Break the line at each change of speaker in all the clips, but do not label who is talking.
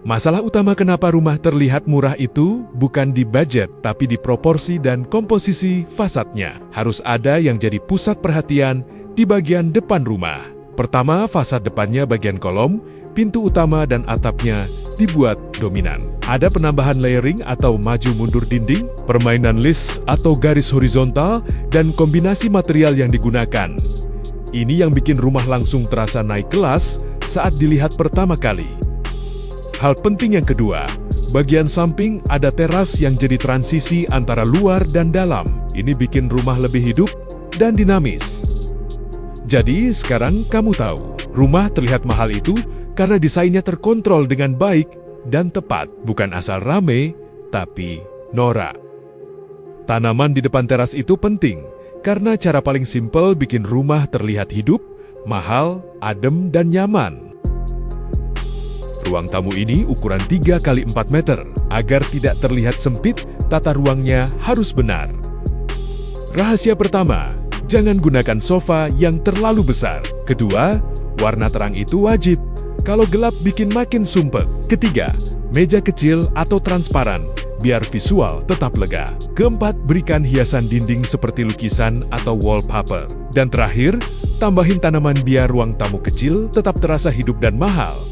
Masalah utama kenapa rumah terlihat murah itu bukan di budget, tapi di proporsi dan komposisi fasadnya. Harus ada yang jadi pusat perhatian di bagian depan rumah. Pertama, fasad depannya bagian kolom, pintu utama dan atapnya dibuat dominan. Ada penambahan layering atau maju mundur dinding, permainan list atau garis horizontal, dan kombinasi material yang digunakan. Ini yang bikin rumah langsung terasa naik kelas saat dilihat pertama kali. Hal penting yang kedua, bagian samping ada teras yang jadi transisi antara luar dan dalam. Ini bikin rumah lebih hidup dan dinamis. Jadi sekarang kamu tahu, rumah terlihat mahal itu karena desainnya terkontrol dengan baik dan tepat. Bukan asal rame, tapi norak. Tanaman di depan teras itu penting, karena cara paling simpel bikin rumah terlihat hidup, mahal, adem, dan nyaman. Ruang tamu ini ukuran 3 x 4 meter. Agar tidak terlihat sempit, tata ruangnya harus benar. Rahasia pertama, jangan gunakan sofa yang terlalu besar. Kedua, warna terang itu wajib. Kalau gelap bikin makin sumpek. Ketiga, meja kecil atau transparan, biar visual tetap lega. Keempat, berikan hiasan dinding seperti lukisan atau wallpaper. Dan terakhir, tambahin tanaman biar ruang tamu kecil tetap terasa hidup dan mahal.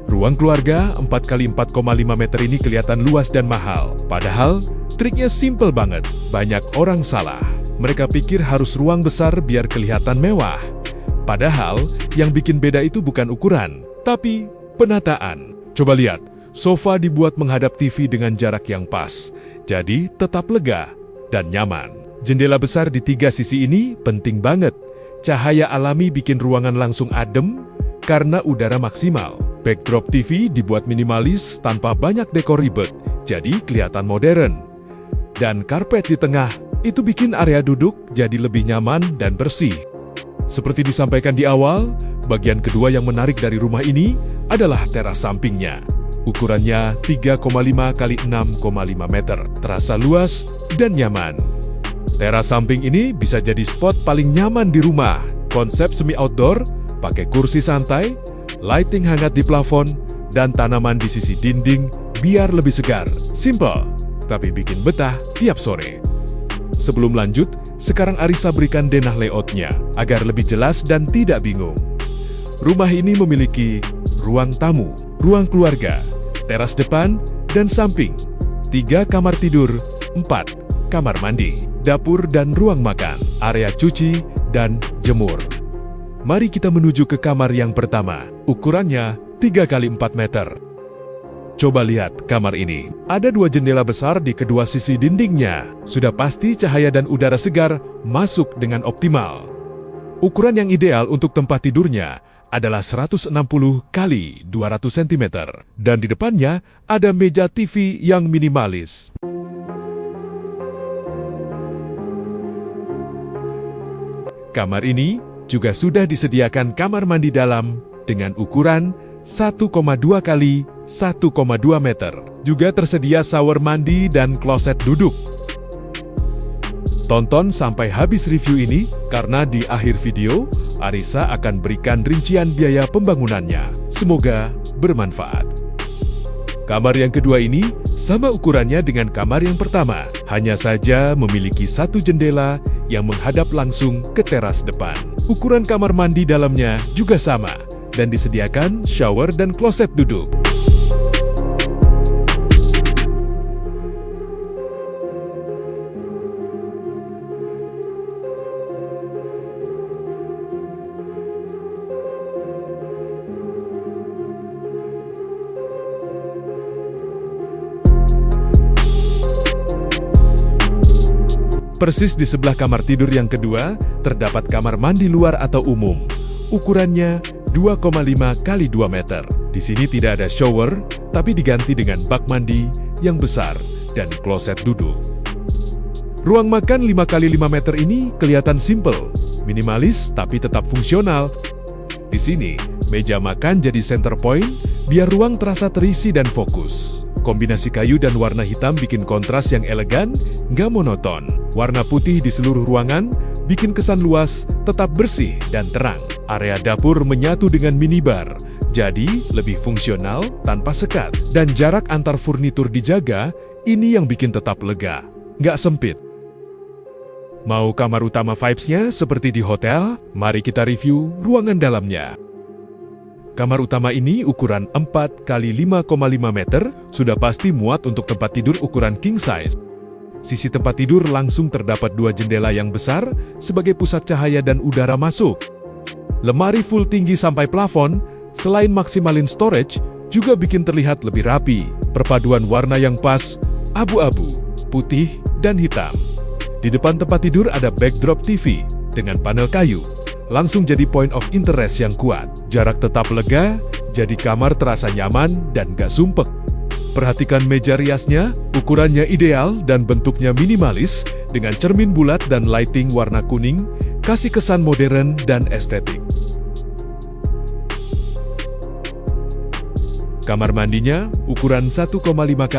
Ruang keluarga 4 x 4,5 meter ini kelihatan luas dan mahal. Padahal, triknya simple banget. Banyak orang salah. Mereka pikir harus ruang besar biar kelihatan mewah. Padahal, yang bikin beda itu bukan ukuran, tapi penataan. Coba lihat, sofa dibuat menghadap TV dengan jarak yang pas. Jadi, tetap lega dan nyaman. Jendela besar di 3 sisi ini penting banget. Cahaya alami bikin ruangan langsung adem karena udara maksimal. Backdrop TV dibuat minimalis tanpa banyak dekor ribet, jadi kelihatan modern. Dan karpet di tengah, itu bikin area duduk jadi lebih nyaman dan bersih. Seperti disampaikan di awal, bagian kedua yang menarik dari rumah ini adalah teras sampingnya. Ukurannya 3,5 x 6,5 meter, terasa luas dan nyaman. Teras samping ini bisa jadi spot paling nyaman di rumah. Konsep semi-outdoor, pakai kursi santai, lighting hangat di plafon, dan tanaman di sisi dinding biar lebih segar. Simple, tapi bikin betah tiap sore. Sebelum lanjut, sekarang Arissa berikan denah layoutnya agar lebih jelas dan tidak bingung. Rumah ini memiliki ruang tamu, ruang keluarga, teras depan dan samping, 3 kamar tidur, 4 kamar mandi, dapur dan ruang makan, area cuci dan jemur. Mari kita menuju ke kamar yang pertama. Ukurannya 3 x 4 meter. Coba lihat kamar ini. Ada 2 jendela besar di kedua sisi dindingnya. Sudah pasti cahaya dan udara segar masuk dengan optimal. Ukuran yang ideal untuk tempat tidurnya adalah 160 x 200 cm. Dan di depannya ada meja TV yang minimalis. Kamar ini juga sudah disediakan kamar mandi dalam dengan ukuran 1,2 x 1,2 meter. Juga tersedia shower mandi dan kloset duduk. Tonton sampai habis review ini, karena di akhir video, Arissa akan berikan rincian biaya pembangunannya. Semoga bermanfaat. Kamar yang kedua ini sama ukurannya dengan kamar yang pertama, hanya saja memiliki 1 jendela yang menghadap langsung ke teras depan. Ukuran kamar mandi dalamnya juga sama, dan disediakan shower dan kloset duduk. Persis di sebelah kamar tidur yang kedua, terdapat kamar mandi luar atau umum. Ukurannya 2,5 x 2 meter. Di sini tidak ada shower, tapi diganti dengan bak mandi yang besar dan kloset duduk. Ruang makan 5 x 5 meter ini kelihatan simple, minimalis tapi tetap fungsional. Di sini, meja makan jadi center point, biar ruang terasa terisi dan fokus. Kombinasi kayu dan warna hitam bikin kontras yang elegan, nggak monoton. Warna putih di seluruh ruangan bikin kesan luas, tetap bersih dan terang. Area dapur menyatu dengan minibar, Jadi, lebih fungsional tanpa sekat. Dan jarak antar furnitur dijaga, ini yang bikin tetap lega, nggak sempit. Mau kamar utama vibes-nya seperti di hotel? Mari kita review ruangan dalamnya. Kamar utama ini ukuran 4 x 5,5 meter, sudah pasti muat untuk tempat tidur ukuran king size. Sisi tempat tidur langsung terdapat 2 jendela yang besar sebagai pusat cahaya dan udara masuk. Lemari full tinggi sampai plafon, selain maksimalin storage, juga bikin terlihat lebih rapi. Perpaduan warna yang pas, abu-abu, putih, dan hitam. Di depan tempat tidur ada backdrop TV dengan panel kayu. Langsung jadi point of interest yang kuat. Jarak tetap lega, jadi kamar terasa nyaman dan gak sumpek. Perhatikan meja riasnya, ukurannya ideal dan bentuknya minimalis, dengan cermin bulat dan lighting warna kuning, kasih kesan modern dan estetik. Kamar mandinya, ukuran 1,5 x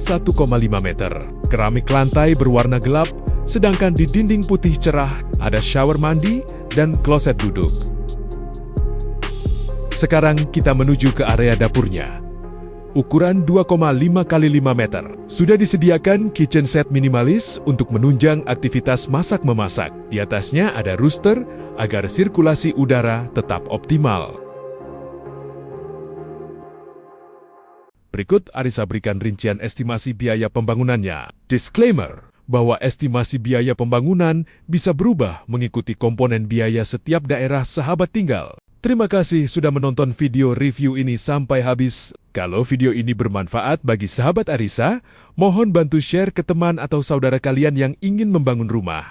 1,5 meter. Keramik lantai berwarna gelap, sedangkan di dinding putih cerah ada shower mandi dan kloset duduk. Sekarang kita menuju ke area dapurnya. Ukuran 2,5 x 5 meter. Sudah disediakan kitchen set minimalis untuk menunjang aktivitas masak-memasak. Di atasnya ada rooster agar sirkulasi udara tetap optimal. Berikut Arisa berikan rincian estimasi biaya pembangunannya. Disclaimer bahwa estimasi biaya pembangunan bisa berubah mengikuti komponen biaya setiap daerah sahabat tinggal. Terima kasih sudah menonton video review ini sampai habis. Kalau video ini bermanfaat bagi sahabat Arisa, mohon bantu share ke teman atau saudara kalian yang ingin membangun rumah.